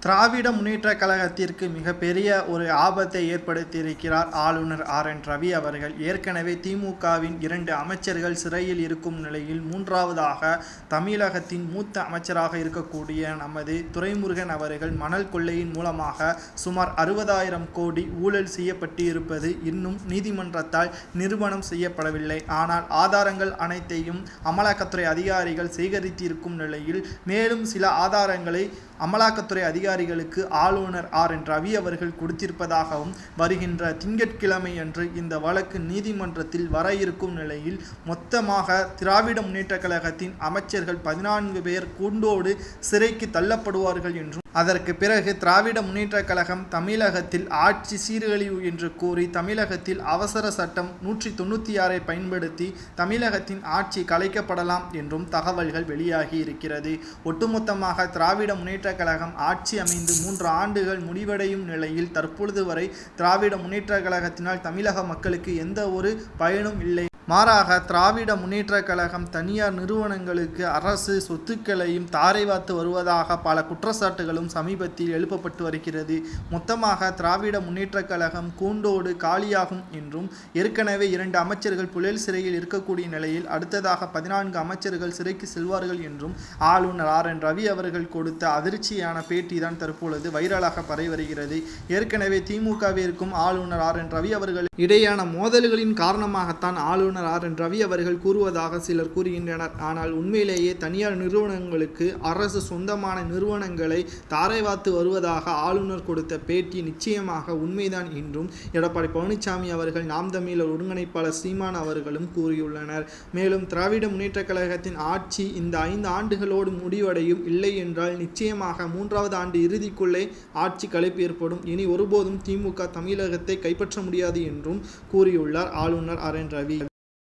திராவிட முன்னேற்றக் கழகத்திற்கு மிகப்பெரிய ஒரு ஆபத்தை ஏற்படுத்தியிருக்கிறார் ஆளுநர் RN ரவி அவர்கள். ஏற்கனவே திமுகவின் 2 அமைச்சர்கள் சிறையில் இருக்கும் நிலையில் மூன்றாவதாக தமிழகத்தின் மூத்த அமைச்சராக இருக்கக்கூடிய நமது துரைமுருகன் அவர்கள் மணல் கொள்ளையின் மூலமாக சுமார் 60,000 கோடி ஊழல் செய்யப்பட்டு இருப்பது இன்னும் நீதிமன்றத்தால் நிரூபணம் செய்யப்படவில்லை. ஆனால் ஆதாரங்கள் அனைத்தையும் அமலாக்கத்துறை அதிகாரிகள் சேகரித்திருக்கும் நிலையில் மேலும் சில ஆதாரங்களை அமலாக்கத்துறை அதிகாரிகளுக்கு ஆளுநர் RN ரவி அவர்கள் கொடுத்திருப்பதாகவும் வருகின்ற திங்கட்கிழமை அன்று இந்த வழக்கு நீதிமன்றத்தில் வர இருக்கும் நிலையில் மொத்தமாக திராவிட முன்னேற்றக் கழகத்தின் அமைச்சர்கள் 14 பேர் கூண்டோடு சிறைக்கு தள்ளப்படுவார்கள் என்றும் அதற்கு பிறகு திராவிட முன்னேற்றக் கழகம் தமிழகத்தில் ஆட்சி சீர்கழிவு என்று கூறி தமிழகத்தில் அவசர சட்டம் 196 பயன்படுத்தி தமிழகத்தின் ஆட்சி கலைக்கப்படலாம் என்றும் தகவல்கள் வெளியாகி இருக்கிறது. ஒட்டுமொத்தமாக திராவிட முன்னேற்றக் கழகம் ஆட்சி அமைந்து 3 ஆண்டுகள் முடிவடையும் நிலையில் தற்பொழுது வரை திராவிட முன்னேற்றக் கழகத்தினால் தமிழக மக்களுக்கு எந்த ஒரு பயனும் இல்லை. மாறாக திராவிட முன்னேற்றக் கழகம் தனியார் நிறுவனங்களுக்கு அரசு சொத்துக்களையும் தாரை வார்த்து வருவதாக பல குற்றச்சாட்டுகளும் சமீபத்தில் எழுப்பப்பட்டு வருகிறது. மொத்தமாக திராவிட முன்னேற்றக் கழகம் கூண்டோடு காலியாகும் என்றும் ஏற்கனவே 2 அமைச்சர்கள் புழல் சிறையில் இருக்கக்கூடிய நிலையில் அடுத்ததாக 14 அமைச்சர்கள் சிறைக்கு செல்வார்கள் என்றும் ஆளுநர் RN ரவி அவர்கள் கொடுத்த அதிர்ச்சியான பேட்டி தான் தற்பொழுது வைரலாக பரவி வருகிறது. ஏற்கனவே திமுகவிற்கும் ஆளுநர் RN ரவி அவர்கள் இடையான மோதல்களின் காரணமாகத்தான் ஆளுநர் RN ரவி அவர்கள் கூறுவதாக சிலர் கூறுகின்றனர். ஆனால் உண்மையிலேயே தனியார் நிறுவனங்களுக்கு அரசு சொந்தமான நிறுவனங்களை தாரை வார்த்து வருவதாக ஆளுநர் கொடுத்த பேட்டி நிச்சயமாக உண்மைதான் என்றும் எடப்பாடி பழனிசாமி அவர்கள், நாம் தமிழர் ஒருங்கிணைப்பாளர் சீமான் அவர்களும் கூறியுள்ளனர். மேலும் திராவிட முன்னேற்றக் கழகத்தின் ஆட்சி இந்த 5 ஆண்டுகளோடு முடிவடையும், இல்லை என்றால் நிச்சயமாக 3வது ஆண்டு இறுதிக்குள்ளே ஆட்சி கலைப்பு ஏற்படும், இனி ஒருபோதும் திமுக தமிழகத்தை கைப்பற்ற முடியாது என்றும் கூறியுள்ளார் ஆளுநர் RN ரவி.